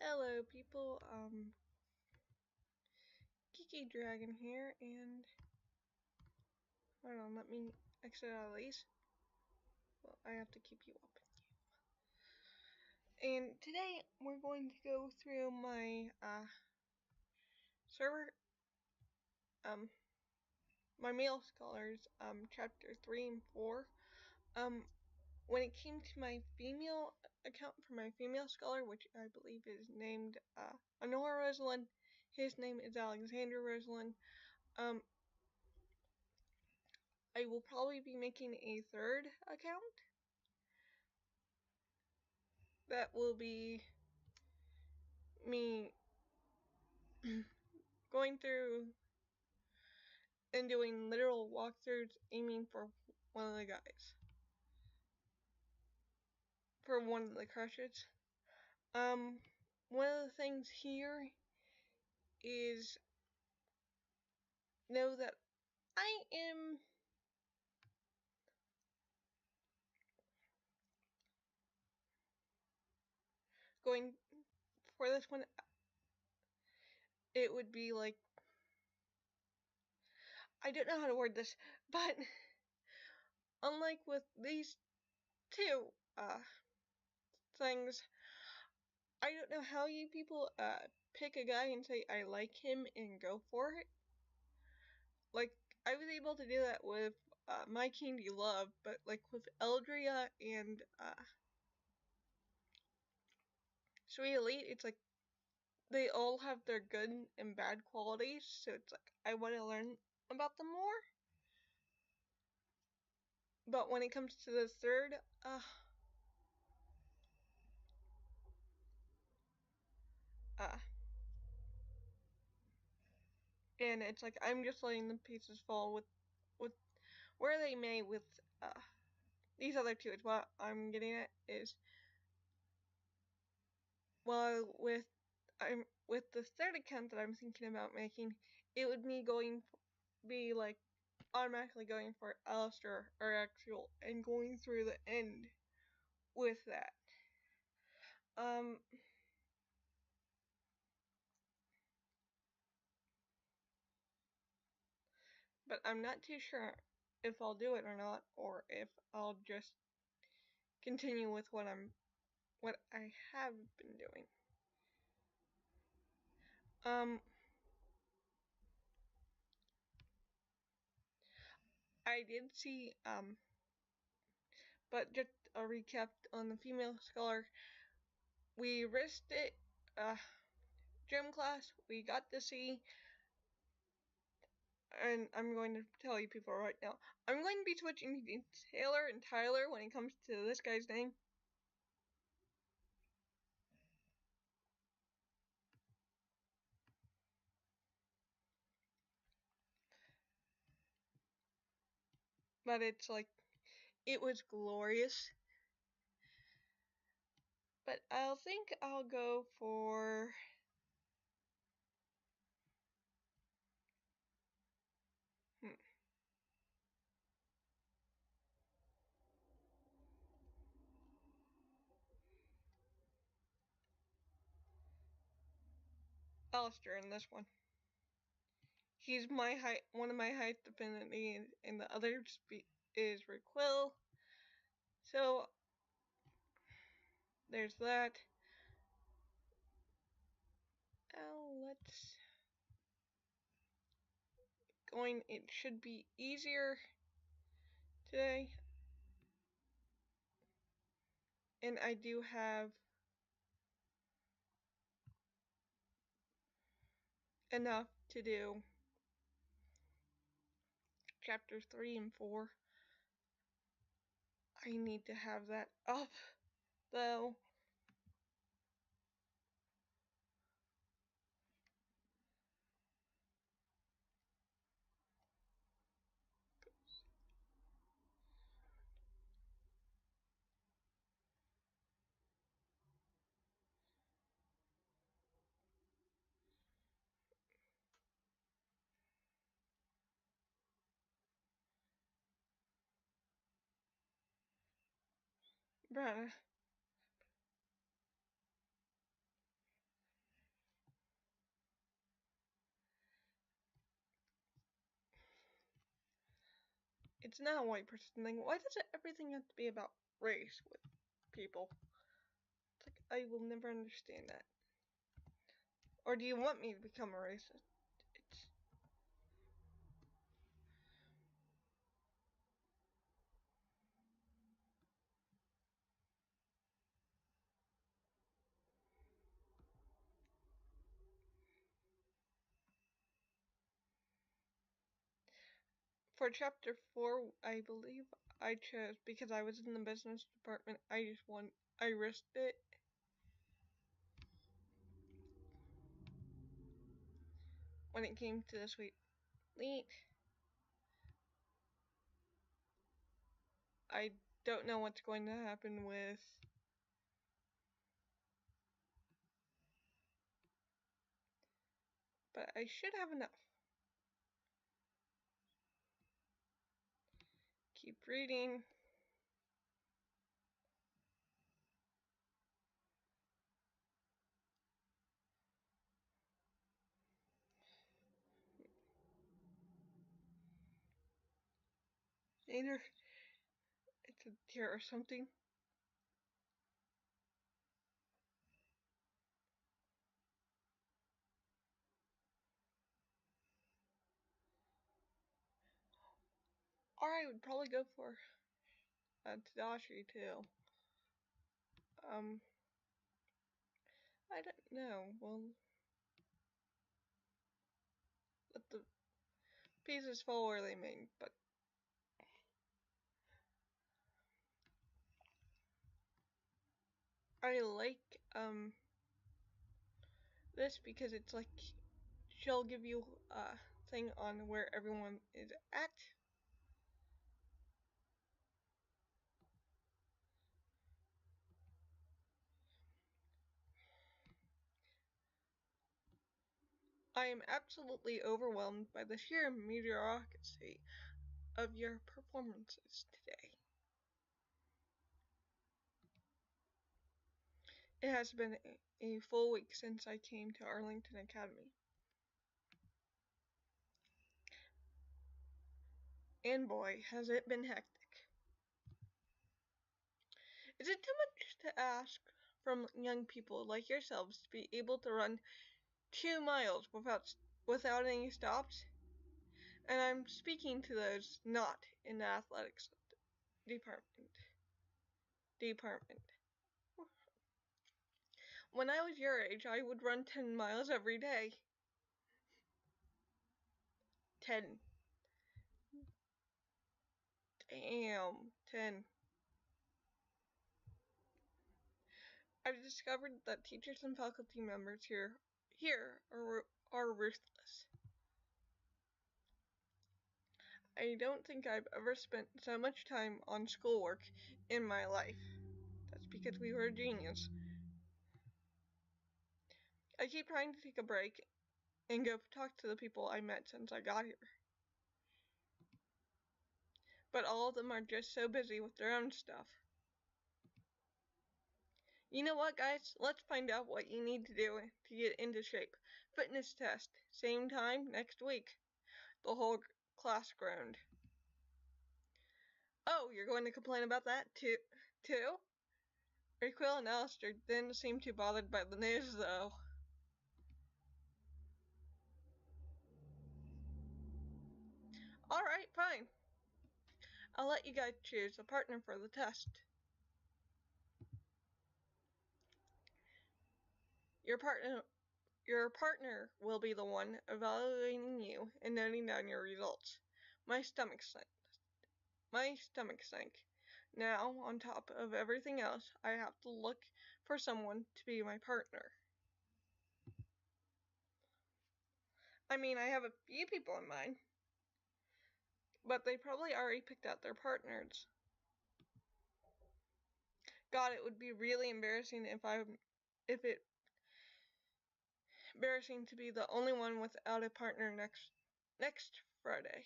Hello people, Geeky Dragon here, and hold on, let me exit out of these. Well, I have to keep you up. And today we're going to go through my server, my male scholars, chapter 3 and 4. When it came to my female account for my female scholar, which I believe is named Honora Rosalind, his name is Alexander Rosalind. I will probably be making a third account that will be me going through and doing literal walkthroughs aiming for one of the guys. For one of the crushes. One of the things here is know that I am going for this one. It would be like, I don't know how to word this, but unlike with these two things, I don't know how you people pick a guy and say I like him and go for it. Like, I was able to do that with My Candy Love, but like with Eldria and Sweet Elite, it's like they all have their good and bad qualities, so it's like I want to learn about them more. But when it comes to the third, and it's like I'm just letting the pieces fall with where they may with these other two. Is what I'm getting at is, well, with the third account that I'm thinking about making, it would be like automatically going for Alistair or Axial and going through the end with that. But I'm not too sure if I'll do it or not, or if I'll just continue with what I have been doing. I did see, but just a recap on the female scholar. We risked it, gym class, we got the C, and I'm going to tell you people right now, I'm going to be switching between Taylor and Tyler when it comes to this guy's name. But it's like, it was glorious. But I'll think I'll go for Alistair in this one. He's my height, one of my height affinity, and the other is Raquel. So there's that. It should be easier today. And I do have enough to do chapters 3 and 4. I need to have that up, though. Bruh. it's not a white person thing. Why does everything have to be about race with people? It's like, I will never understand that. Or do you want me to become a racist? It's for chapter 4, I believe I chose, because I was in the business department, I risked it. When it came to the sweet meat, I don't know what's going to happen with but I should have enough. Keep reading. Either it's a deer or something. Or I would probably go for DASHI too. Um, I don't know. Well, let the pieces fall where they may. But I like this because it's like she'll give you a thing on where everyone is at. I am absolutely overwhelmed by the sheer mediocrity of your performances today. It has been a full week since I came to Arlington Academy. And boy, has it been hectic. Is it too much to ask from young people like yourselves to be able to run 2 miles without any stops? And I'm speaking to those not in the athletics department. Department. When I was your age, I would run 10 miles every day. 10. Damn, 10. I've discovered that teachers and faculty members here are ruthless. I don't think I've ever spent so much time on schoolwork in my life. That's because we were genius. I keep trying to take a break and go talk to the people I met since I got here. But all of them are just so busy with their own stuff. You know what, guys? Let's find out what you need to do to get into shape. Fitness test. Same time next week. The whole class groaned. Oh, you're going to complain about that too? Raquel and Alistair didn't seem too bothered by the news, though. Alright, fine. I'll let you guys choose a partner for the test. Your partner will be the one evaluating you and noting down your results. My stomach sank. Now, on top of everything else, I have to look for someone to be my partner. I mean, I have a few people in mind, but they probably already picked out their partners. God, it would be really embarrassing if it embarrassing to be the only one without a partner next Friday.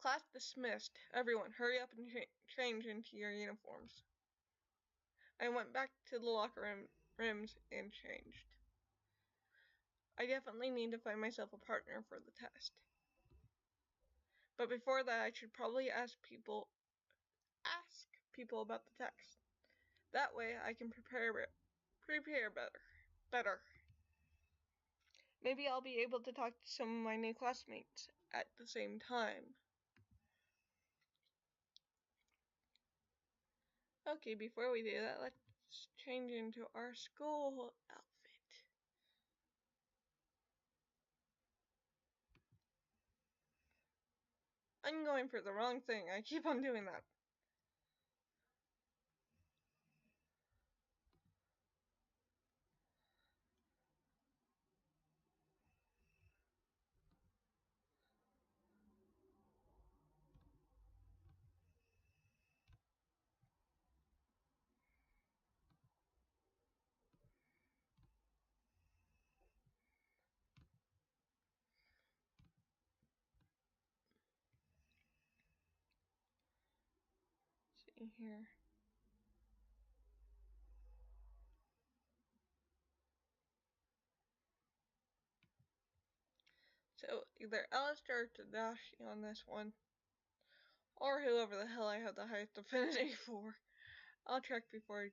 Class dismissed. Everyone, hurry up and change into your uniforms. I went back to the locker rooms and changed. I definitely need to find myself a partner for the test. But before that, I should probably ask people about the text. That way I can prepare better. Maybe I'll be able to talk to some of my new classmates at the same time. Okay, before we do that, let's change into our school outfit. I'm going for the wrong thing. I keep on doing that. Let's see here. So either Alistair or DASHI on this one, or whoever the hell I have the highest affinity for. I'll check before.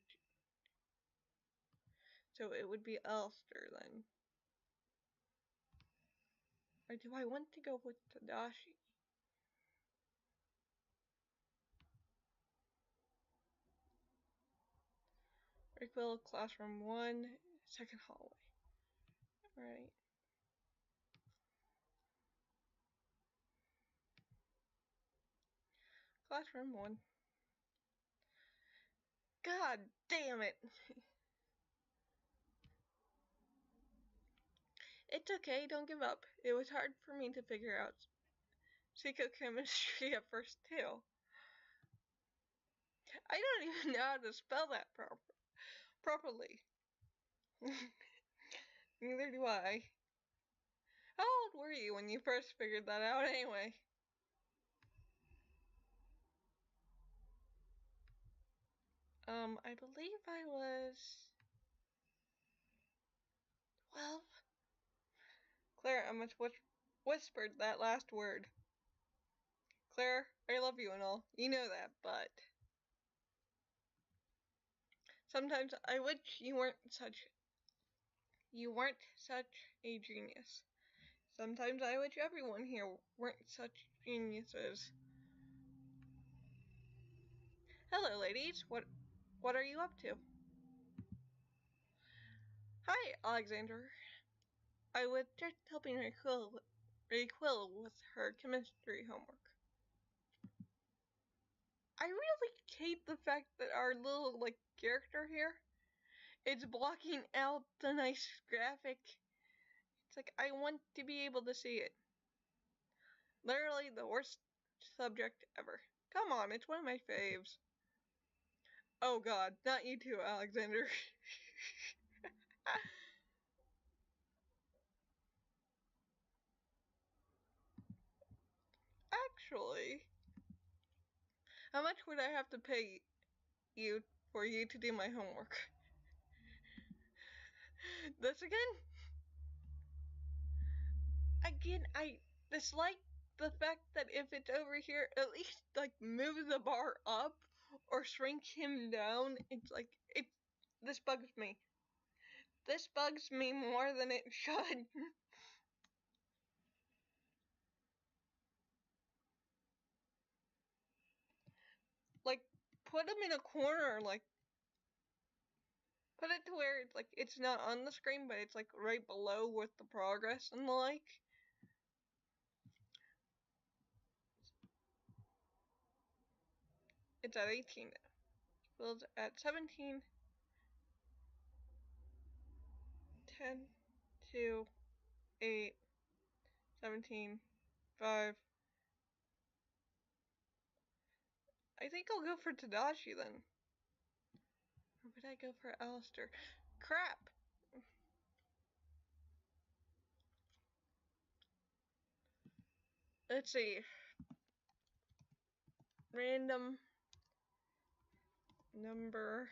So it would be Alistair then. Or do I want to go with DASHI? Refill classroom 1, second hallway. Alright. Classroom 1. God damn it! It's okay, don't give up. It was hard for me to figure out psychochemistry at first too. I don't even know how to spell that properly. Neither do I. How old were you when you first figured that out anyway? I believe I was 12. Claire, I almost whispered that last word. Claire, I love you and all. You know that, but sometimes I wish you weren't such a genius. Sometimes I wish everyone here weren't such geniuses. Hello, ladies. What are you up to? Hi, Alexander. I was just helping Raquel with her chemistry homework. I really hate the fact that our little, character here is blocking out the nice graphic. It's like, I want to be able to see it. Literally the worst subject ever. Come on, it's one of my faves. Oh god, not you too, Alexander. Actually, how much would I have to pay you for you to do my homework? This again? Again, I dislike the fact that if it's over here, at least, move the bar up or shrink him down. This bugs me. This bugs me more than it should. Put him in a corner, put it to where it's not on the screen, but it's right below with the progress and the like. It's at 18 now. Builds at 17. 10, 2, 8, 17, 5. I think I'll go for Tadashi then. Or would I go for Alistair? Crap! Let's see. Random number.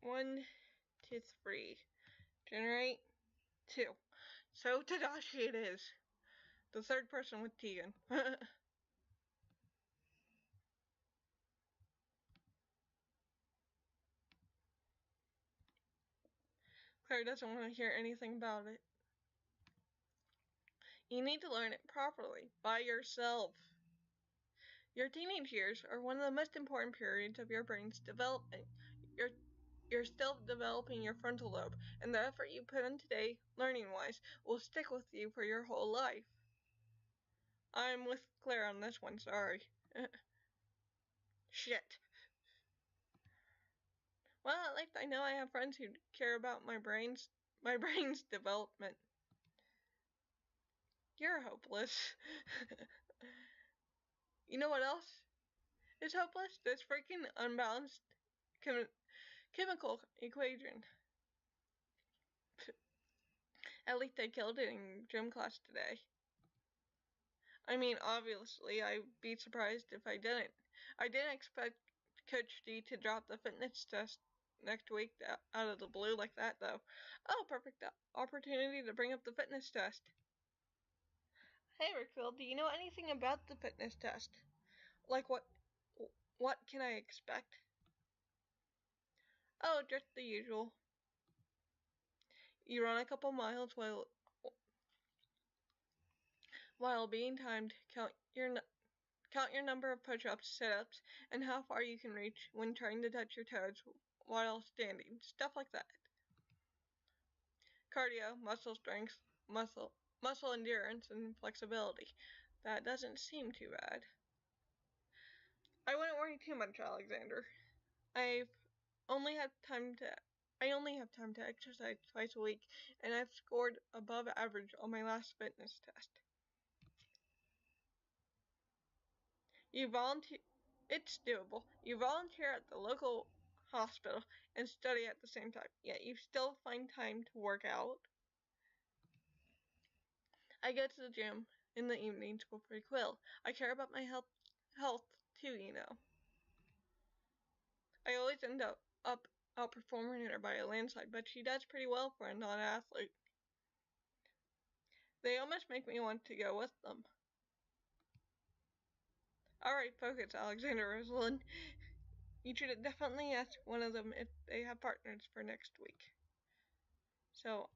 1 to 3. Generate 2. So to DASHI it is. The third person with Tegan. Claire doesn't want to hear anything about it. You need to learn it properly, by yourself. Your teenage years are one of the most important periods of your brain's development. You're still developing your frontal lobe, and the effort you put in today, learning-wise, will stick with you for your whole life. I'm with Claire on this one, sorry. Shit. Well, at least I know I have friends who care about my brain's development. You're hopeless. You know what else is hopeless? This freaking unbalanced chemical equation. At least I killed it in gym class today. I mean, obviously, I'd be surprised if I didn't. I didn't expect Coach D to drop the fitness test next week out of the blue like that, though. Oh, perfect opportunity to bring up the fitness test. Hey, Rickville, do you know anything about the fitness test? Like what can I expect? Oh, just the usual. You run a couple miles while being timed, count your number of push-ups, sit-ups, and how far you can reach when trying to touch your toes while standing. Stuff like that. Cardio, muscle strength, muscle endurance, and flexibility. That doesn't seem too bad. I wouldn't worry too much, Alexander. I only have time to exercise twice a week, and I've scored above average on my last fitness test. It's doable. You volunteer at the local hospital and study at the same time, yet you still find time to work out. I go to the gym in the evenings with Quill. I care about my health too, you know. I always end up outperforming her by a landslide, but she does pretty well for a non-athlete. They almost make me want to go with them. Alright, focus, Alexander Rosalind. You should definitely ask one of them if they have partners for next week. So,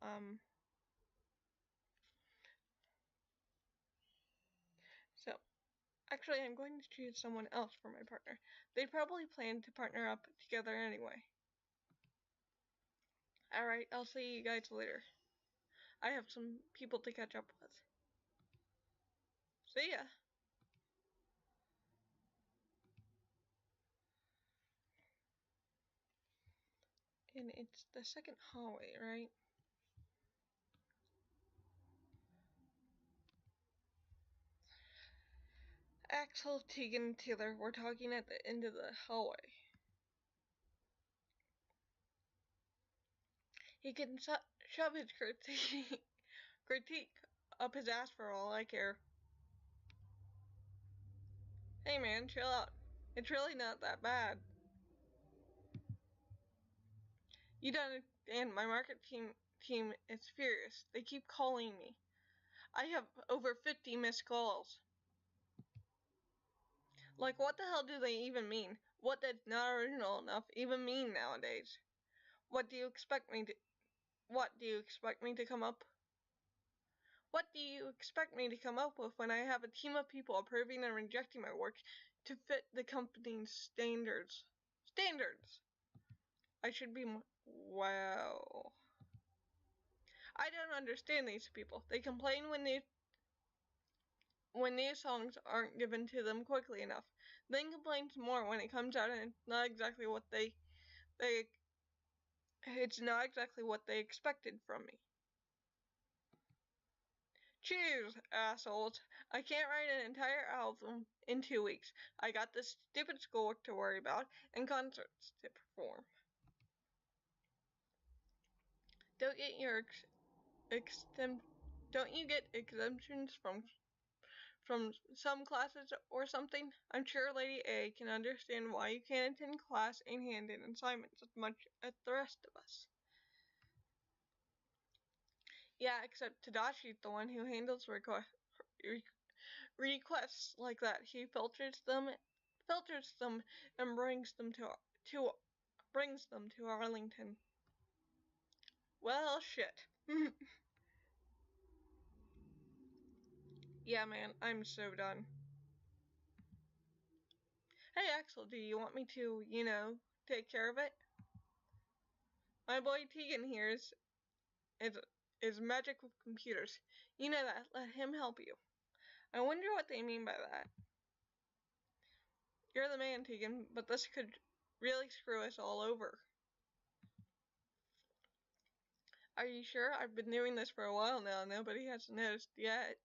actually, I'm going to choose someone else for my partner. They probably plan to partner up together anyway. Alright, I'll see you guys later. I have some people to catch up with. See ya! And it's the second hallway, right? Axel, Tegan, and Taylor were talking at the end of the hallway. He can shove his critique up his ass for all I care. Hey man, chill out. It's really not that bad. You don't understand, my market team is furious. They keep calling me. I have over 50 missed calls. Like, what the hell do they even mean? What does not original enough even mean nowadays? What do you expect me to come up? What do you expect me to come up with when I have a team of people approving and rejecting my work to fit the company's standards? I should be wow. I don't understand these people. They complain when new songs aren't given to them quickly enough. Then complain some more when it comes out and it's not exactly what they expected from me. Choose, assholes. I can't write an entire album in 2 weeks. I got this stupid schoolwork to worry about and concerts to perform. Don't you get exemptions from some classes or something. I'm sure Lady A can understand why you can't attend class and hand in assignments as much as the rest of us. Yeah, except Tadashi's the one who handles requests like that. He filters them, and brings them to Arlington. Well, shit. Yeah, man, I'm so done. Hey, Axel, do you want me to, take care of it? My boy Tegan here is magic with computers. You know that. Let him help you. I wonder what they mean by that. You're the man, Tegan, but this could really screw us all over. Are you sure? I've been doing this for a while now. Nobody has noticed yet.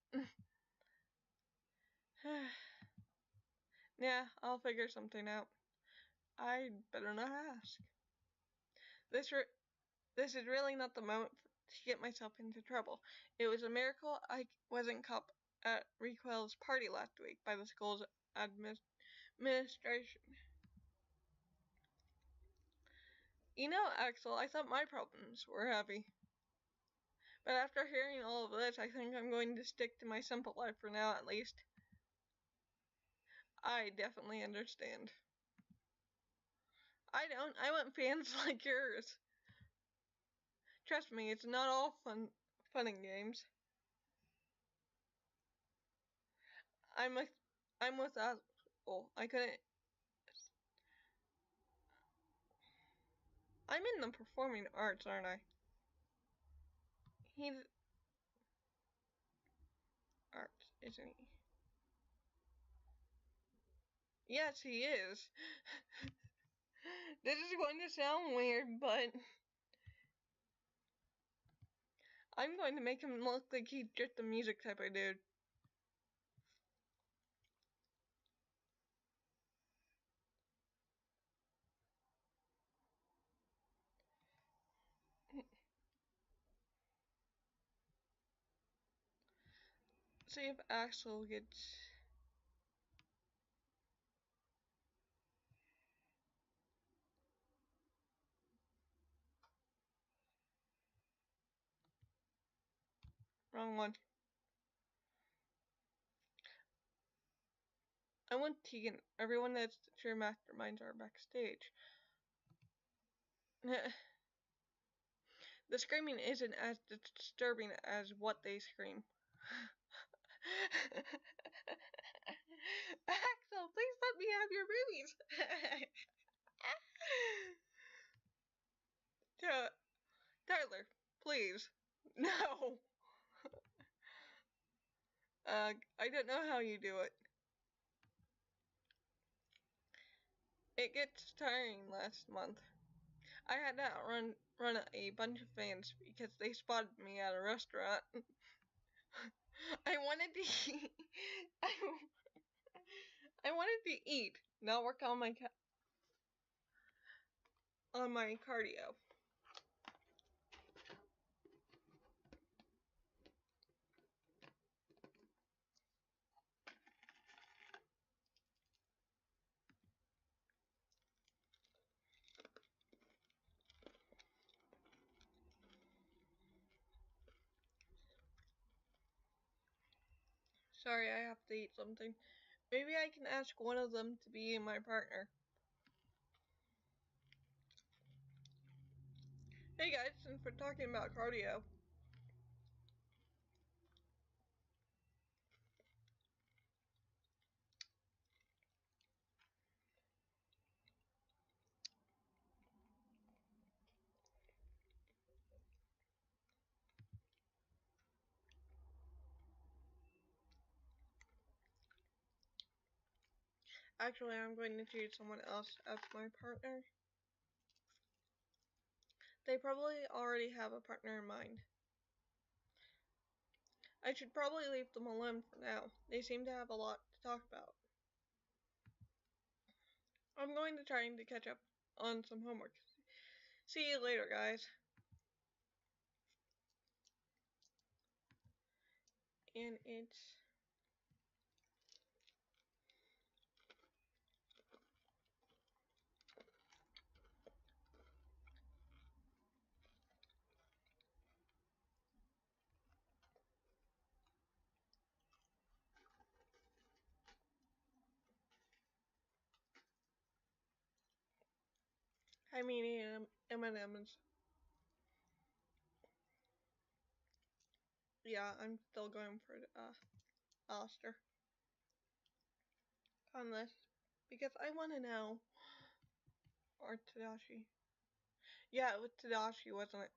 Yeah, I'll figure something out. I'd better not ask. This is really not the moment to get myself into trouble. It was a miracle I wasn't caught at Requel's party last week by the school's administration. You know, Axel, I thought my problems were heavy. But after hearing all of this, I think I'm going to stick to my simple life for now, at least. I definitely understand. I don't. I want fans like yours. Trust me, it's not all fun and games. I'm with Axel. I couldn't. I'm in the performing arts, aren't I? He's arts, isn't he? Yes, he is. This is going to sound weird, but I'm going to make him look like he's just a music type of dude. See if Axel gets... Wrong one. I want Tegan. Everyone that's sure masterminds are backstage. The screaming isn't as disturbing as what they scream. Axel, please let me have your movies. Tyler, please. No. I don't know how you do it. It gets tiring last month. I had to run a bunch of fans because they spotted me at a restaurant. I wanted to eat. I wanted to eat, not work on my cardio. Sorry, I have to eat something. Maybe I can ask one of them to be my partner. Hey guys, since we're talking about cardio, actually I'm going to choose someone else as my partner. They probably already have a partner in mind. I should probably leave them alone for now. They seem to have a lot to talk about. I'm going to try to catch up on some homework. See you later, guys. And it's I mean M&M's. Yeah, I'm still going for Alistair on this because I want to know. Or Tadashi. Yeah, it was Tadashi, wasn't it?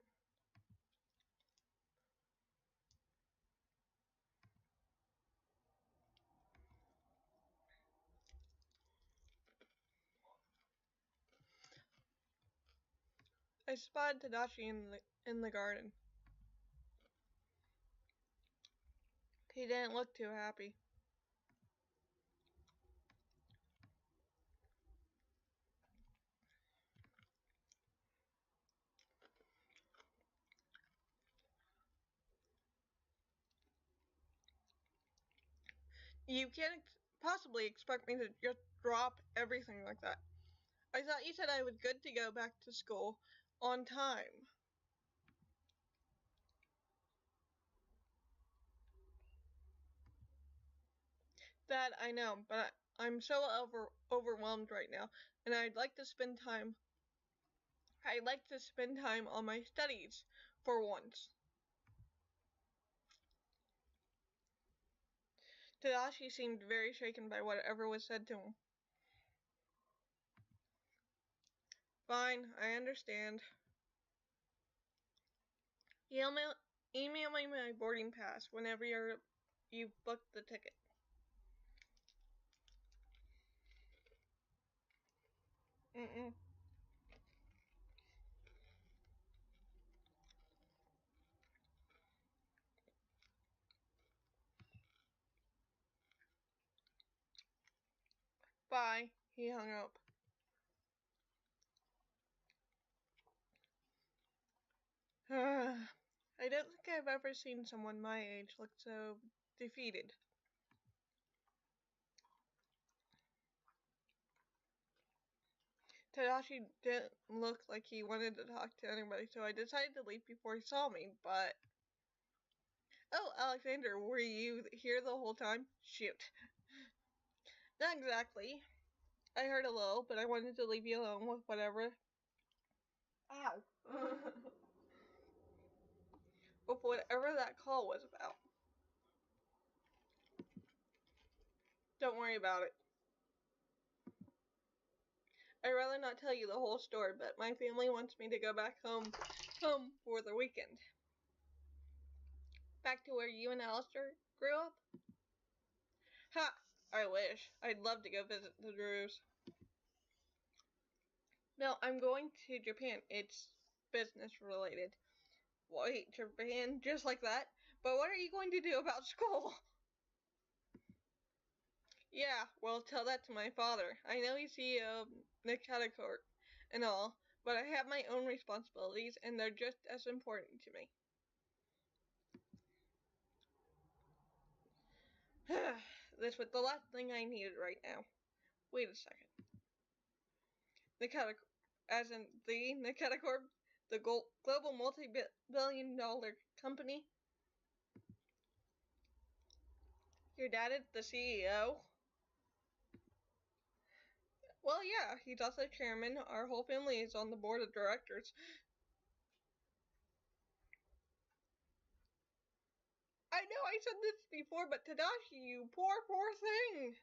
I spotted Tadashi in the garden. He didn't look too happy. You can't possibly expect me to just drop everything like that. I thought you said I was good to go back to school on time. That I know, but I'm so overwhelmed right now, and I'd like to spend time. I'd like to spend time on my studies for once. Tadashi seemed very shaken by whatever was said to him. Fine, I understand. Email me my boarding pass whenever you've booked the ticket. Mm-mm. Bye. He hung up. I don't think I've ever seen someone my age look so defeated. Tadashi didn't look like he wanted to talk to anybody, so I decided to leave before he saw me, but... Oh, Alexander, were you here the whole time? Shoot. Not exactly. I heard a little, but I wanted to leave you alone with whatever... Ow. with whatever that call was about. Don't worry about it. I'd rather not tell you the whole story, but my family wants me to go back home for the weekend. Back to where you and Alistair grew up? Ha! I wish. I'd love to go visit the Drews. No, I'm going to Japan. It's business related. Wait, Japan? Just like that? But what are you going to do about school? Yeah, well, tell that to my father. I know he's CEO of Nikata Corp and all, but I have my own responsibilities, and they're just as important to me. This was the last thing I needed right now. Wait a second. Nikata, as in the Nikata Corp, the global multi-billion-dollar company. Your dad is the CEO? Well, yeah, he's also chairman. Our whole family is on the board of directors. I know I said this before, but Tadashi, you poor thing.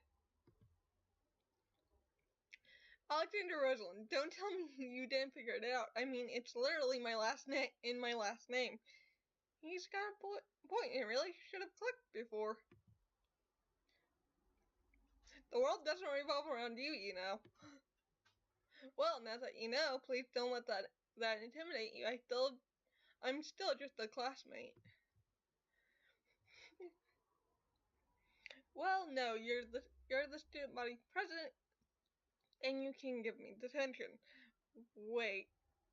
Alexander Rosalind, don't tell me you didn't figure it out. I mean, it's literally my last name in my last name. He's got a point. It really should have clicked before. The world doesn't revolve around you, you know. Well, now that you know, please don't let that intimidate you. I'm still just a classmate. Well, no, you're the student body president, and you can give me detention. Wait,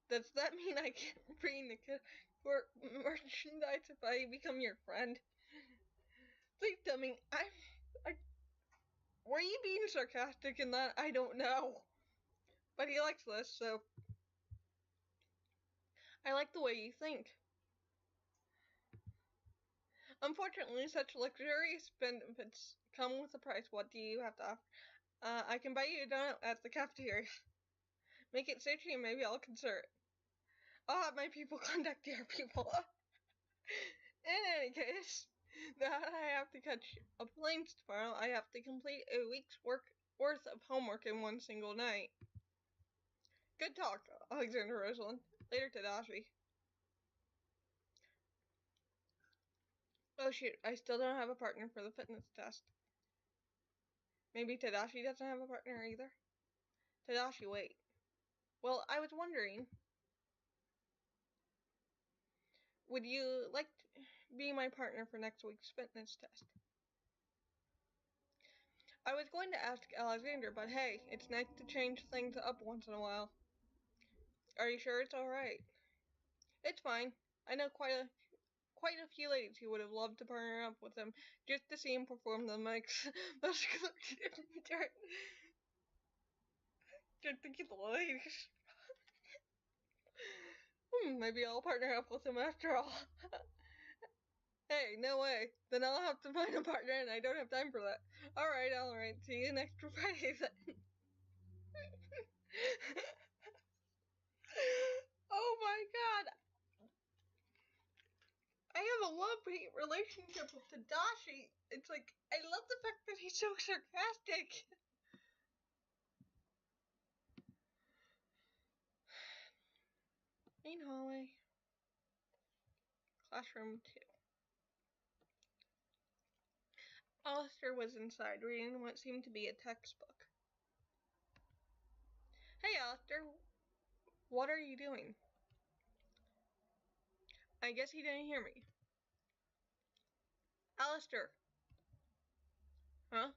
does that mean I can't bring the merchandise if I become your friend? Please tell me, were you being sarcastic in that? I don't know. But he likes this, so I like the way you think. Unfortunately, such luxurious benefits come with a price. What do you have to offer? I can buy you a donut at the cafeteria. Make it sushi and maybe I'll consider it. I'll have my people contact your people. In any case, now I have to catch a plane tomorrow. I have to complete a week's worth of homework in one single night. Good talk, Alexander Rosalind. Later, Tadashi. Oh shoot, I still don't have a partner for the fitness test. Maybe Tadashi doesn't have a partner either? Tadashi, wait. Well, I was wondering, would you like to be my partner for next week's fitness test? I was going to ask Alexander, but hey, it's nice to change things up once in a while. Are you sure it's alright? It's fine. I know quite a few ladies who would have loved to partner up with him just to see him perform the muscular turn. Just to get the ladies. Maybe I'll partner up with him after all. Hey, no way. Then I'll have to find a partner and I don't have time for that. Alright. See you next Friday then. Oh my god. I have a love-hate relationship with Tadashi. It's like, I love the fact that he's so sarcastic. Main hallway. Classroom 2. Alistair was inside, reading what seemed to be a textbook. Hey, Alistair. What are you doing? I guess he didn't hear me. Alistair. Huh?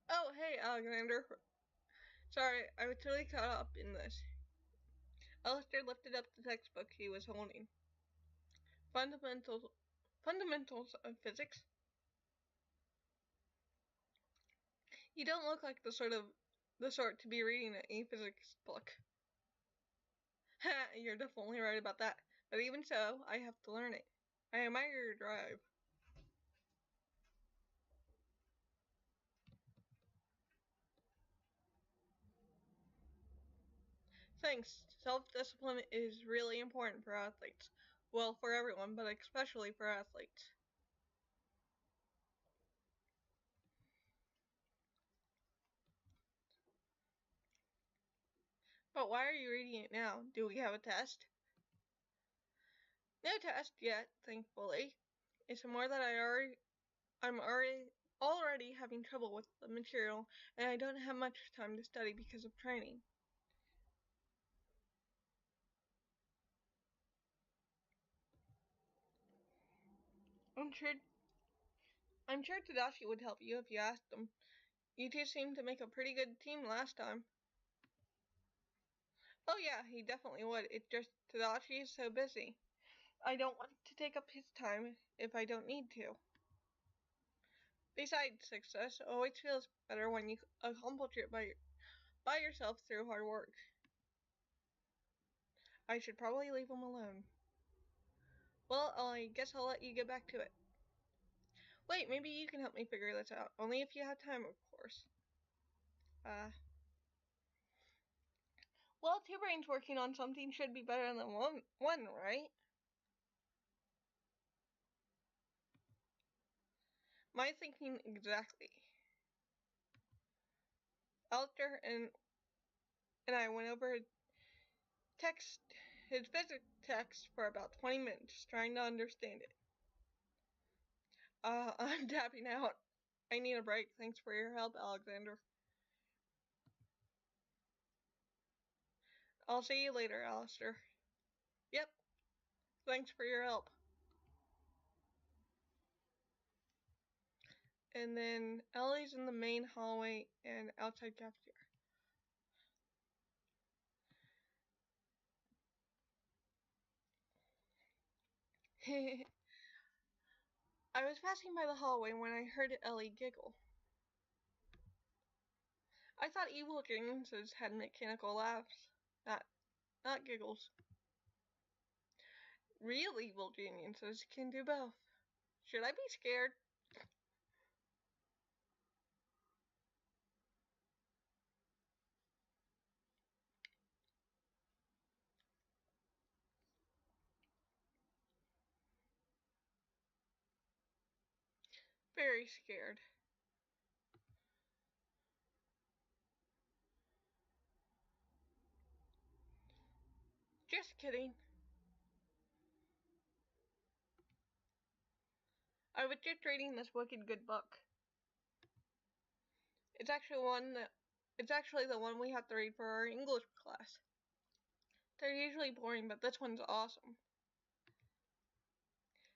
Oh, hey, Alexander. Sorry, I was totally caught up in this. Alistair lifted up the textbook he was holding. Fundamentals of Physics? You don't look like the sort to be reading a physics book. Ha, you're definitely right about that. But even so, I have to learn it. I admire your drive. Thanks. Self-discipline is really important for athletes. Well, for everyone, but especially for athletes. But why are you reading it now? Do we have a test? No test yet, thankfully. It's more that I'm already having trouble with the material, and I don't have much time to study because of training. I'm sure Tadashi would help you if you asked him. You two seemed to make a pretty good team last time. Oh yeah, he definitely would. It's just Tadashi is so busy. I don't want to take up his time if I don't need to. Besides, success always feels better when you accomplish it by yourself through hard work. I should probably leave him alone. Well, I guess I'll let you get back to it. Wait, maybe you can help me figure this out. Only if you have time, of course. Well, two brains working on something should be better than one, right? My thinking exactly. Alistair and I went over his physics text for about 20 minutes, trying to understand it. I'm tapping out. I need a break. Thanks for your help, Alexander. I'll see you later, Alistair. Yep. Thanks for your help. And then Ellie's in the main hallway and outside cafeteria. I was passing by the hallway when I heard Ellie giggle. I thought evil geniuses had mechanical laughs, not giggles. Real evil geniuses can do both. Should I be scared? Very scared. Just kidding. I was just reading this wicked good book. It's actually the one we have to read for our English class. They're usually boring, but this one's awesome.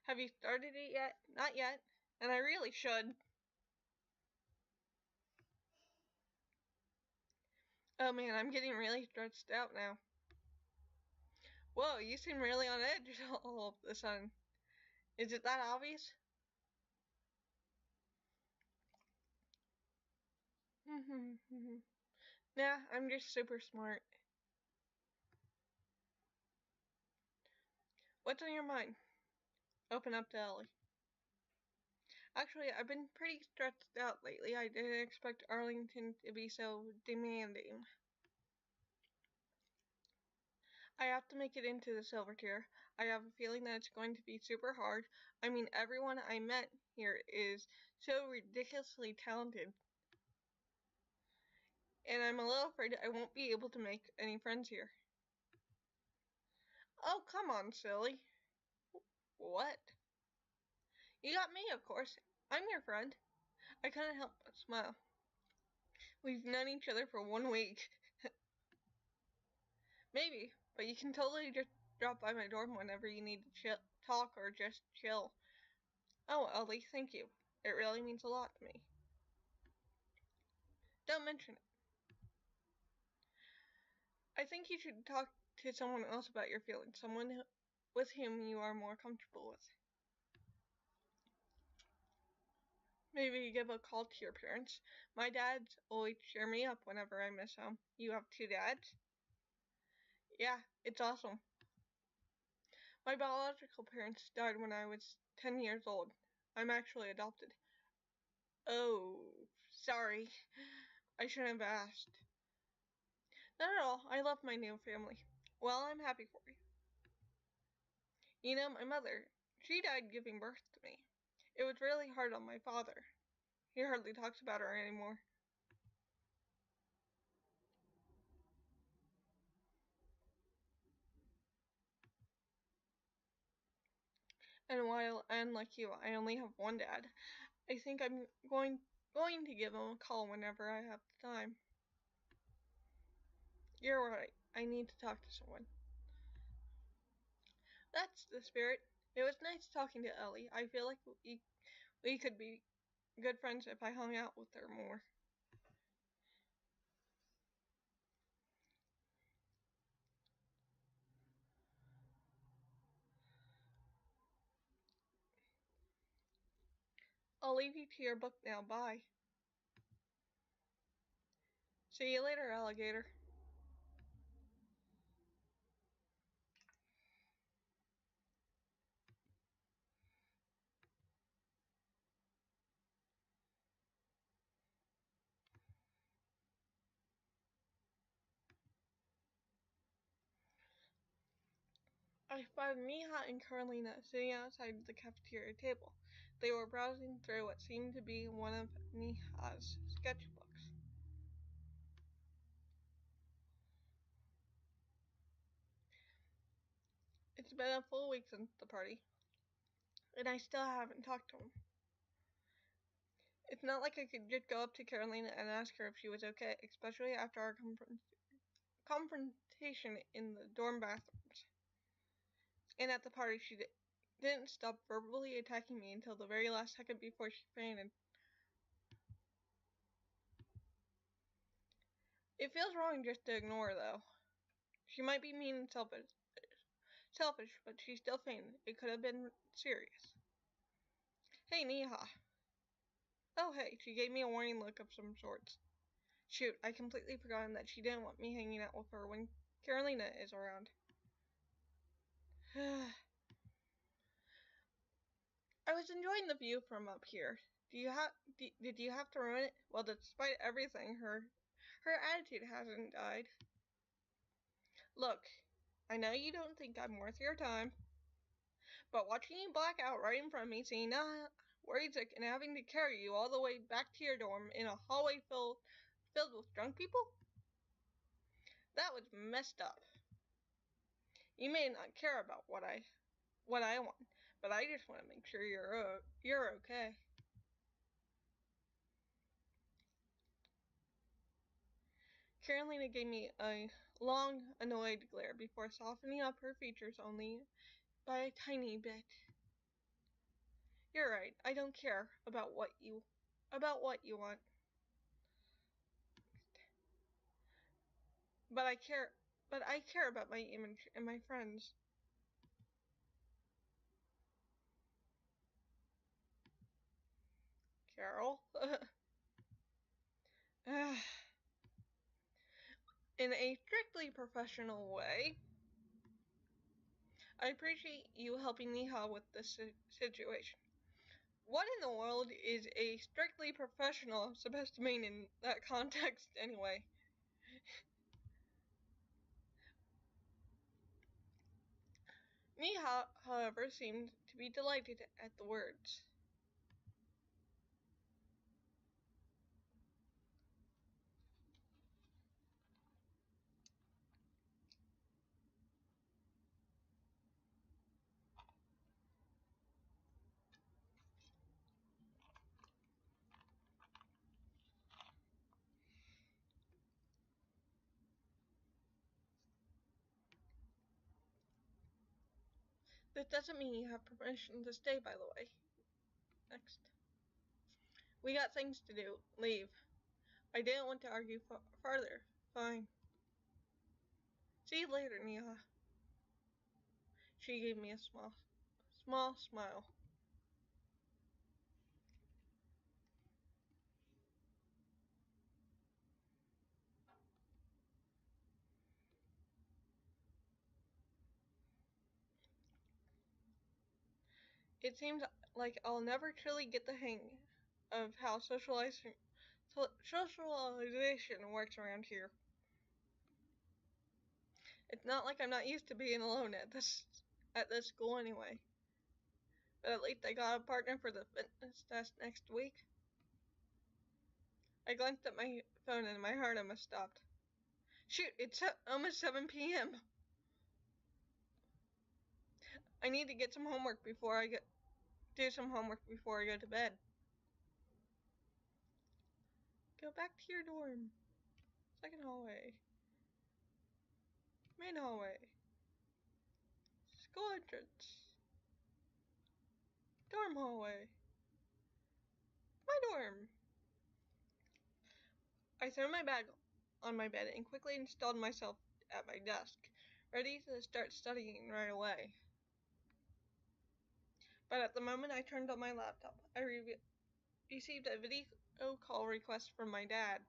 Have you started it yet? Not yet. And I really should. Oh man, I'm getting really stressed out now. Whoa, you seem really on edge all of a sudden. Is it that obvious? Yeah, I'm just super smart. What's on your mind? Open up to Ellie. Actually, I've been pretty stressed out lately. I didn't expect Arlington to be so demanding. I have to make it into the silver tier. I have a feeling that it's going to be super hard. I mean, everyone I met here is so ridiculously talented. And I'm a little afraid I won't be able to make any friends here. Oh, come on, silly. What? You got me, of course. I'm your friend. I couldn't help but smile. We've known each other for 1 week. Maybe, but you can totally just drop by my dorm whenever you need to talk or just chill. Oh, Ellie, thank you. It really means a lot to me. Don't mention it. I think you should talk to someone else about your feelings, someone with whom you are more comfortable with. Maybe give a call to your parents. My dads always cheer me up whenever I miss home. You have 2 dads? Yeah, it's awesome. My biological parents died when I was 10 years old. I'm actually adopted. Oh, sorry. I shouldn't have asked. Not at all. I love my new family. Well, I'm happy for you. You know, my mother, she died giving birth to me. It was really hard on my father. He hardly talks about her anymore. And while, unlike you, I only have one dad, I think I'm going to give him a call whenever I have the time. You're right. I need to talk to someone. That's the spirit. It was nice talking to Ellie. I feel like we could be good friends if I hung out with her more. I'll leave you to your book now. Bye. See you later, alligator. I spotted Mija and Carolina sitting outside the cafeteria table. They were browsing through what seemed to be one of Mija's sketchbooks. It's been a full week since the party, and I still haven't talked to him. It's not like I could just go up to Carolina and ask her if she was okay, especially after our confrontation in the dorm bathrooms. And at the party, she didn't stop verbally attacking me until the very last second before she fainted. It feels wrong just to ignore her, though. She might be mean and selfish, but she still fainted. It could have been serious. Hey, Neha. Oh, hey, she gave me a warning look of some sorts. Shoot, I completely forgotten that she didn't want me hanging out with her when Carolina is around. I was enjoying the view from up here. Did you have to ruin it? Well, despite everything, her attitude hasn't died. Look, I know you don't think I'm worth your time, but watching you black out right in front of me, seeing worried sick, and having to carry you all the way back to your dorm in a hallway filled with drunk people? That was messed up. You may not care about what I want, but I just want to make sure you're okay. Carolina gave me a long, annoyed glare before softening up her features only by a tiny bit. You're right, I don't care about what you want. But I care about my image and my friends. Carol? In a strictly professional way, I appreciate you helping me out with this situation. What in the world is a strictly professional supposed to mean in that context anyway? Neha, however, seemed to be delighted at the words. This doesn't mean you have permission to stay, by the way. Next. We got things to do. Leave. I didn't want to argue farther. Fine. See you later, Neha. She gave me a small smile. It seems like I'll never truly get the hang of how socialization works around here. It's not like I'm not used to being alone at this school anyway. But at least I got a partner for the fitness test next week. I glanced at my phone and my heart almost stopped. Shoot, it's almost 7 p.m. I need to get some homework before I do some homework before I go to bed. Go back to your dorm. Second hallway. Main hallway. School entrance. Dorm hallway. My dorm. I threw my bag on my bed and quickly installed myself at my desk, ready to start studying right away. But at the moment I turned on my laptop, I received a video call request from my dad.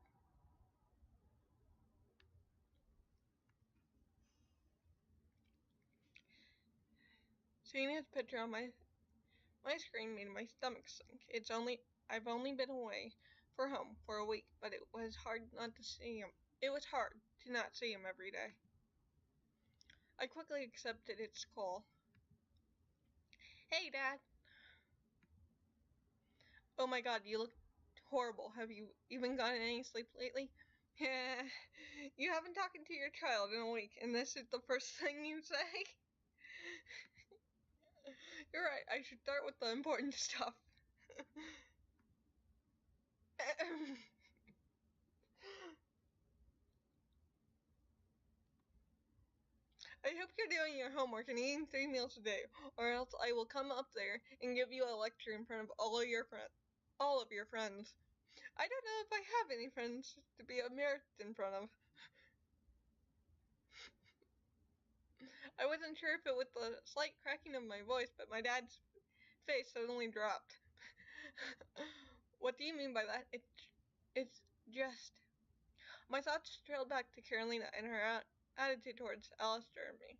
Seeing his picture on my screen made my stomach sink. I've only been away from home for a week, but it was hard not to see him. It was hard to not see him every day. I quickly accepted its call. Hey, Dad. Oh my God, you look horrible. Have you even gotten any sleep lately? Yeah, you haven't talked to your child in a week, and this is the first thing you say? You're right, I should start with the important stuff. I hope you're doing your homework and eating 3 meals a day, or else I will come up there and give you a lecture in front of all of your friends. I don't know if I have any friends to be embarrassed in front of. I wasn't sure if it was the slight cracking of my voice, but my dad's face suddenly dropped. What do you mean by that? It's just... My thoughts trailed back to Carolina and her attitude towards Alistair and me.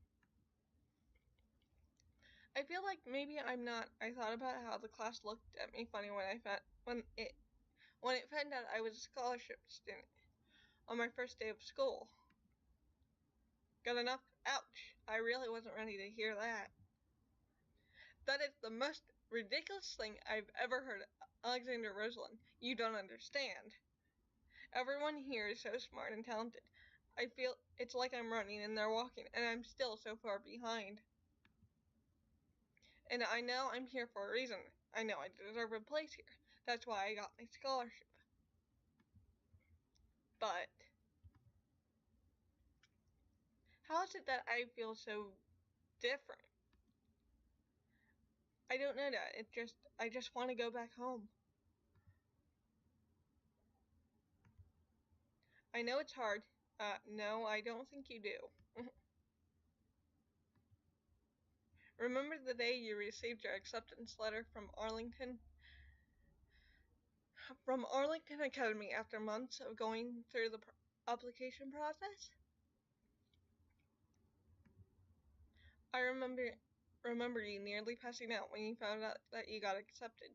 I feel like maybe I'm not. I thought about how the class looked at me funny when it found out I was a scholarship student on my first day of school. Good enough? Ouch. I really wasn't ready to hear that. That is the most ridiculous thing I've ever heard, Alexander Rosalind. You don't understand. Everyone here is so smart and talented. I feel it's like I'm running and they're walking, and I'm still so far behind. And I know I'm here for a reason. I know I deserve a place here. That's why I got my scholarship. But how is it that I feel so different? I don't know that. I just want to go back home. I know it's hard. No, I don't think you do. Remember the day you received your acceptance letter from Arlington? From Arlington Academy after months of going through the application process? I remember you nearly passing out when you found out that you got accepted.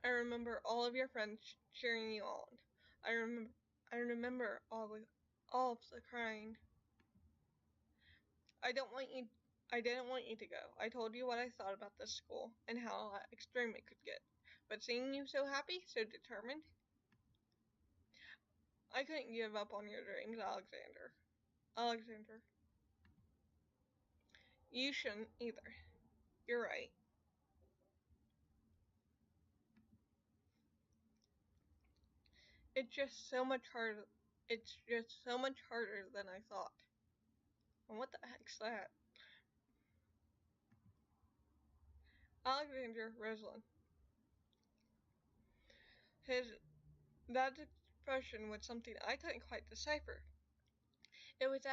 I remember all of your friends cheering you on. I remember all of the crying. I didn't want you to go. I told you what I thought about this school and how extreme it could get. But seeing you so happy, so determined, I couldn't give up on your dreams, Alexander. Alexander, you shouldn't either. You're right. It's just so much harder. It's just so much harder than I thought. And what the heck's that? Alexander Rosalind. That expression was something I couldn't quite decipher. It was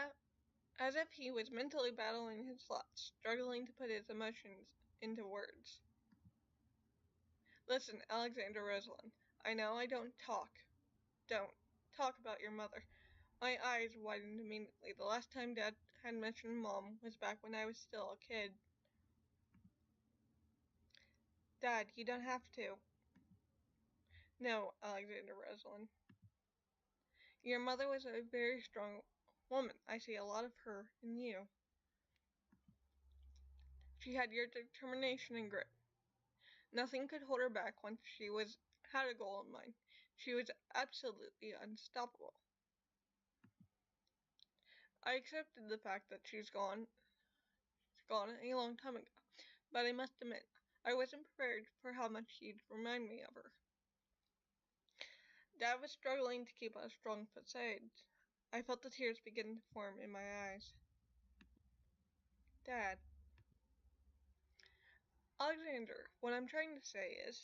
as if he was mentally battling his thoughts, struggling to put his emotions into words. Listen, Alexander Rosalind, I know I don't talk about your mother. My eyes widened immediately. The last time Dad had mentioned Mom was back when I was still a kid. Dad, you don't have to. No, Alexander Rosalind. Your mother was a very strong woman. I see a lot of her in you. She had your determination and grit. Nothing could hold her back once she had a goal in mind. She was absolutely unstoppable. I accepted the fact that she's gone a long time ago, but I must admit, I wasn't prepared for how much she'd remind me of her. Dad was struggling to keep a strong facade. I felt the tears begin to form in my eyes. Dad. Alexander, what I'm trying to say is,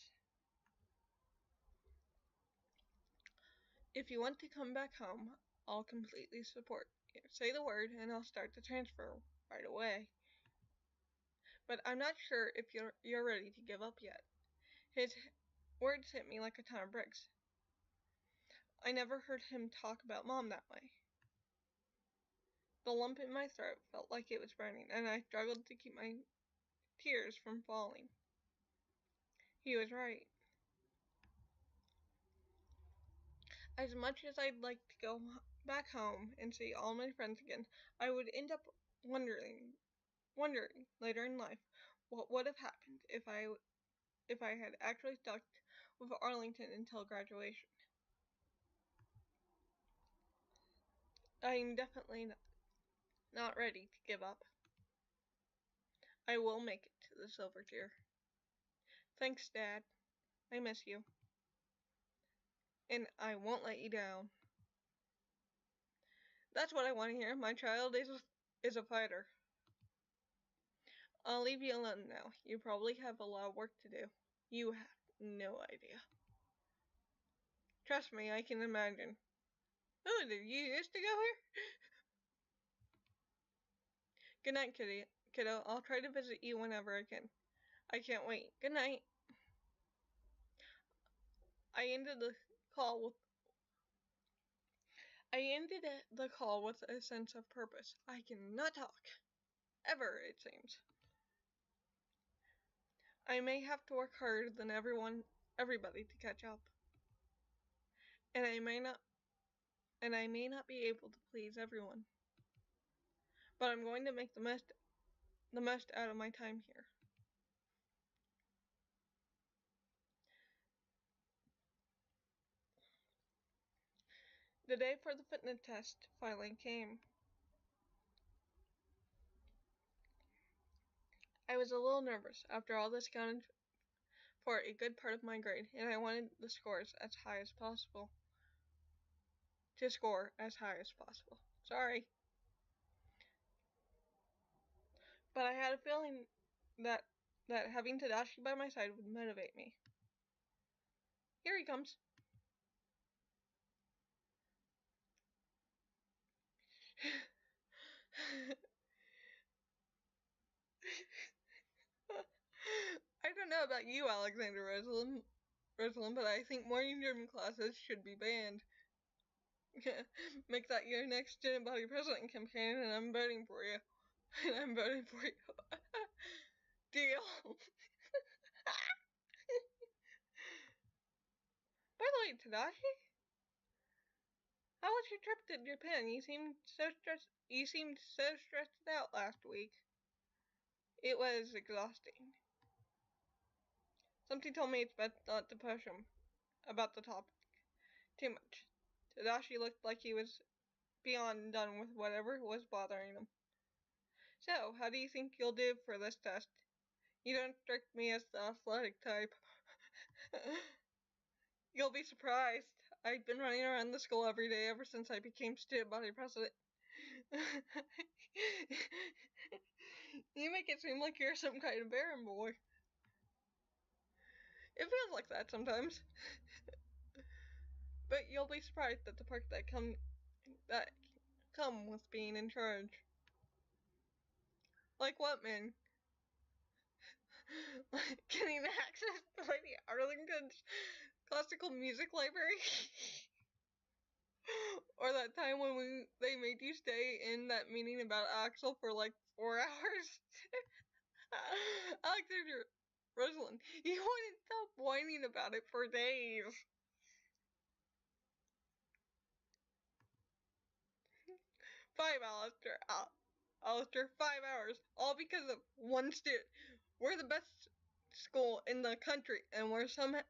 if you want to come back home, I'll completely support you. Say the word and I'll start the transfer right away. But I'm not sure if you're ready to give up yet. His words hit me like a ton of bricks. I never heard him talk about Mom that way. The lump in my throat felt like it was burning, and I struggled to keep my tears from falling. He was right. As much as I'd like to go back home and see all my friends again, I would end up wondering later in life what would have happened if I had actually stuck with Arlington until graduation. I'm definitely not ready to give up. I will make it to the silver tier. Thanks, Dad. I miss you. And I won't let you down. That's what I want to hear. My child is a fighter. I'll leave you alone now. You probably have a lot of work to do. You have no idea. Trust me, I can imagine. Oh, did you used to go here? Good night, kiddo. I'll try to visit you whenever I can. I can't wait. Good night. I ended the call with a sense of purpose. I cannot talk. Ever, it seems. I may have to work harder than everybody to catch up. And I may not be able to please everyone. But I'm going to make the most the most out of my time here. The day for the fitness test finally came. I was a little nervous after all this counted for a good part of my grade, and I wanted the scores as high as possible. To score as high as possible. Sorry. But I had a feeling that having Tadashi by my side would motivate me. Here he comes. I don't know about you, Alexander Rosalind, but I think morning German classes should be banned. Make that your next student body president campaign, and I'm voting for you. And I'm voting for you. Deal. By the way, Tadashi, how was your trip to Japan? You seemed so stressed out last week. It was exhausting. Something told me it's best not to push him about the topic too much. Tadashi looked like he was beyond done with whatever was bothering him. So, how do you think you'll do for this test? You don't strike me as the athletic type. You'll be surprised. I've been running around the school every day ever since I became student body president. You make it seem like you're some kind of barren boy. It feels like that sometimes. But you'll be surprised at the perks that come with being in charge. Like what, man? Getting access to Lady Arlington's classical music library? Or that time when they made you stay in that meeting about Axel for like 4 hours? Alexander Rosalind, you wouldn't stop whining about it for days. Five, Alistair, 5 hours, all because of one student. We're the best school in the country, and we somehow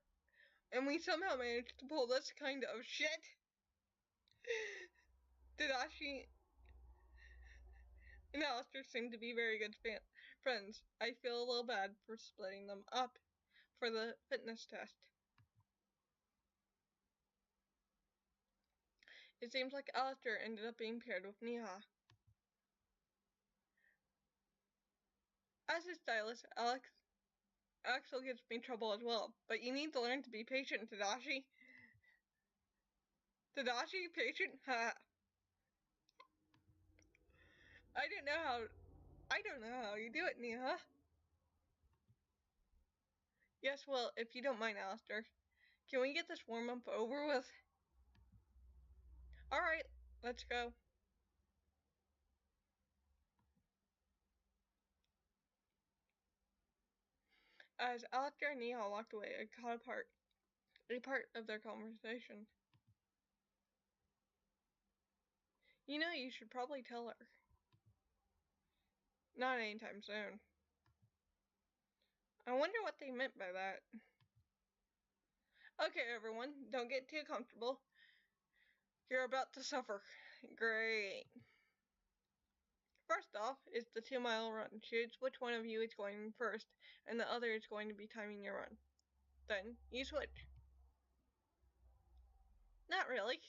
managed to pull this kind of shit. Tadashi and Alistair seem to be very good friends. I feel a little bad for splitting them up for the fitness test. It seems like Alistair ended up being paired with Neha. As his stylist, Axel gives me trouble as well, but you need to learn to be patient, Tadashi. Tadashi, patient? Ha. I don't know how you do it, Neha. Yes, well, if you don't mind, Alistair, can we get this warm-up over with? Alright, let's go. As Alistair and Neha walked away, I caught a part of their conversation. You know, you should probably tell her. Not anytime soon. I wonder what they meant by that. Okay, everyone, don't get too comfortable. You're about to suffer. Great. First off is the 2-mile run. Choose which one of you is going first, and the other is going to be timing your run. Then you switch. Not really.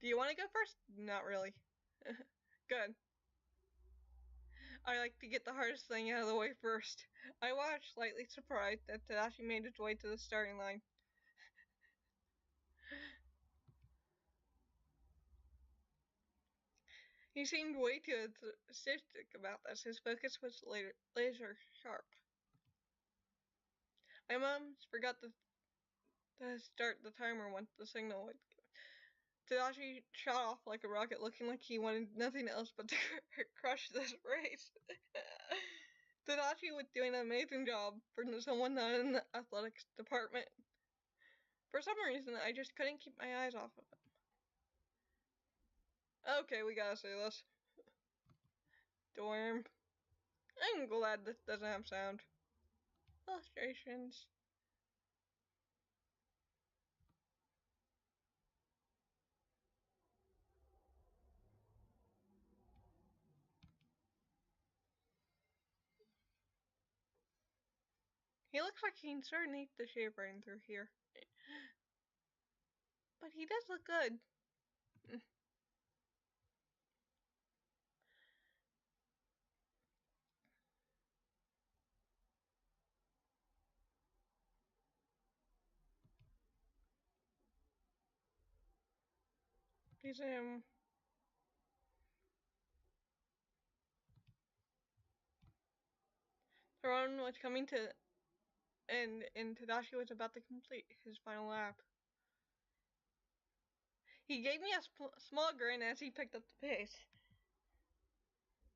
Do you want to go first? Not really. Good. I like to get the hardest thing out of the way first. I watched, slightly surprised, that Tadashi made his way to the starting line. He seemed way too enthusiastic about this. His focus was laser sharp. I almost forgot to start the timer once the signal would go. Tadashi shot off like a rocket, looking like he wanted nothing else but to crush this race. Tadashi was doing an amazing job for someone not in the athletics department. For some reason, I just couldn't keep my eyes off of him. Okay, we gotta say this. Dorm. I'm glad this doesn't have sound. Illustrations. He looks like he can sort of need the shave right through here. But he does look good. He's Tyrone was coming to, and Tadashi was about to complete his final lap. He gave me a small grin as he picked up the pace.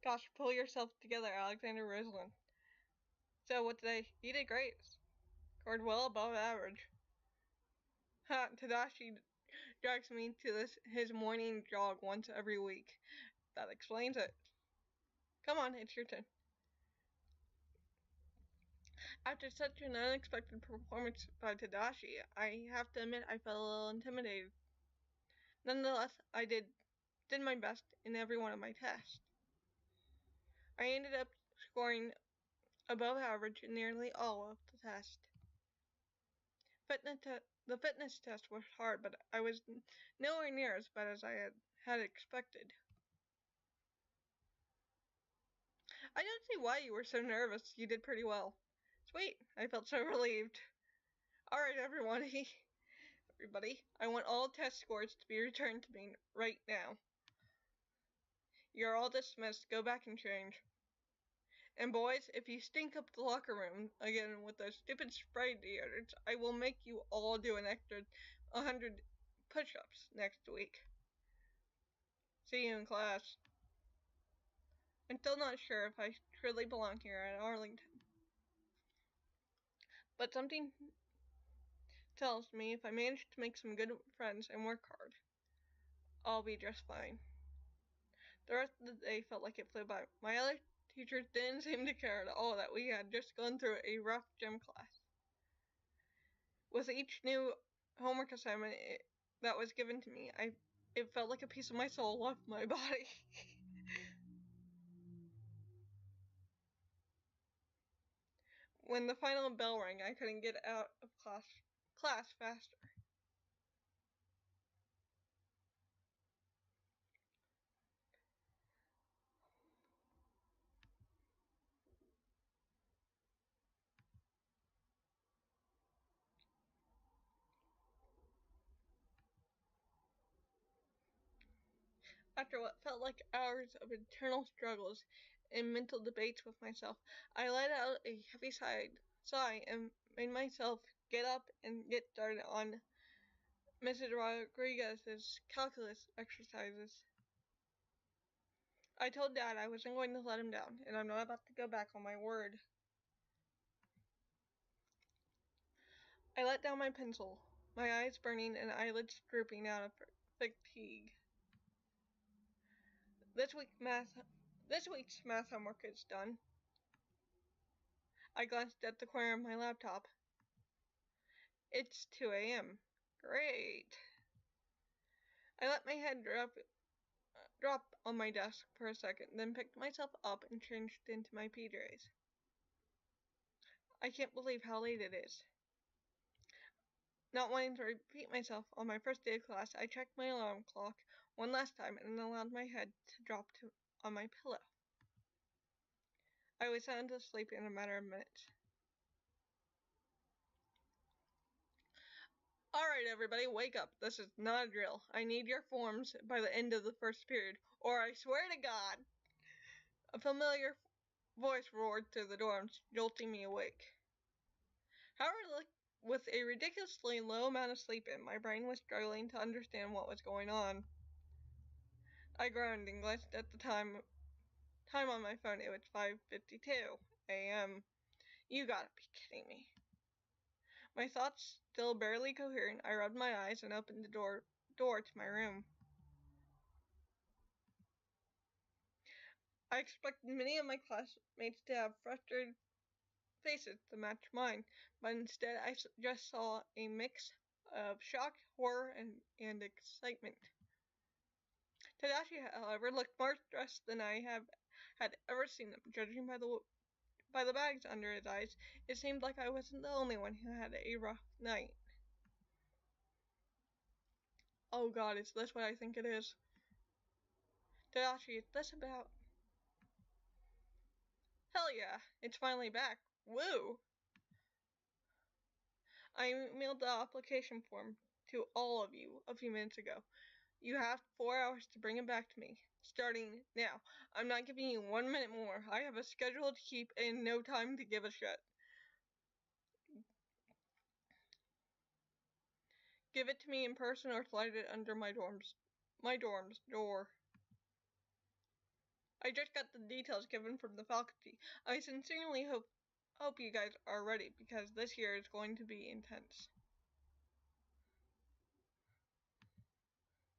Gosh, pull yourself together, Alexander Roslin. So what today? You did great. Scored well above average. Tadashi drags me to his morning jog once every week. That explains it. Come on, it's your turn. After such an unexpected performance by Tadashi, I have to admit I felt a little intimidated. Nonetheless, I did my best in every one of my tests. I ended up scoring above average in nearly all of the tests. The fitness test was hard, but I was nowhere near as bad as I had expected. I don't see why you were so nervous. You did pretty well. Sweet. I felt so relieved. Alright, everybody, I want all test scores to be returned to me right now. You're all dismissed. Go back and change. And boys, if you stink up the locker room again with those stupid spray deodorants, I will make you all do an extra 100 push-ups next week. See you in class. I'm still not sure if I truly belong here at Arlington. But something tells me if I manage to make some good friends and work hard, I'll be just fine. The rest of the day felt like it flew by. My other teachers didn't seem to care at all that we had just gone through a rough gym class. With each new homework assignment that was given to me, it felt like a piece of my soul left my body. When the final bell rang, I couldn't get out of class faster. After what felt like hours of internal struggles and mental debates with myself, I let out a heavy sigh and made myself get up and get started on Mrs. Rodriguez's calculus exercises. I told Dad I wasn't going to let him down, and I'm not about to go back on my word. I let down my pencil, my eyes burning and eyelids drooping out of fatigue. This week's math homework is done. I glanced at the corner of my laptop. It's 2 a.m. Great. I let my head drop on my desk for a second, then picked myself up and changed into my PJs. I can't believe how late it is. Not wanting to repeat myself on my first day of class, I checked my alarm clock one last time and allowed my head to drop on my pillow. I was sound asleep in a matter of minutes. Alright, everybody, wake up. This is not a drill. I need your forms by the end of the first period, or I swear to God. A familiar voice roared through the dorms, jolting me awake. However, with a ridiculously low amount of sleep in, my brain was struggling to understand what was going on. I groaned and glanced at the time on my phone. It was 5:52 a.m. You gotta be kidding me. My thoughts still barely coherent, I rubbed my eyes and opened the door to my room. I expected many of my classmates to have frustrated faces to match mine, but instead I just saw a mix of shock, horror, and excitement. Tadashi, however, looked more stressed than I had ever seen him. Judging by the bags under his eyes, it seemed like I wasn't the only one who had a rough night. Oh God, is this what I think it is? Tadashi, is this about? Hell yeah, it's finally back. Woo! I emailed the application form to all of you a few minutes ago. You have 4 hours to bring it back to me, starting now. I'm not giving you 1 minute more. I have a schedule to keep and no time to give a shit. Give it to me in person or slide it under my dorm's door. I just got the details given from the faculty. I sincerely hope you guys are ready because this year is going to be intense.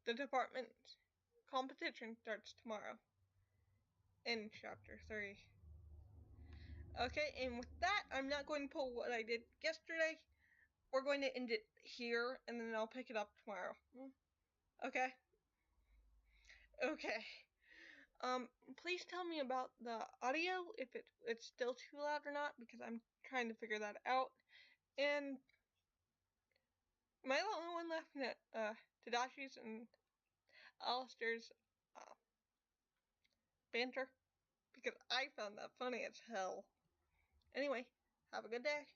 The department competition starts tomorrow in chapter 3. Okay, and with that, I'm not going to pull what I did yesterday. We're going to end it here, and then I'll pick it up tomorrow. Okay? Okay. Please tell me about the audio, if it's still too loud or not, because I'm trying to figure that out. And am I the only one laughing at Tadashi's and Alistair's banter? Because I found that funny as hell. Anyway, have a good day.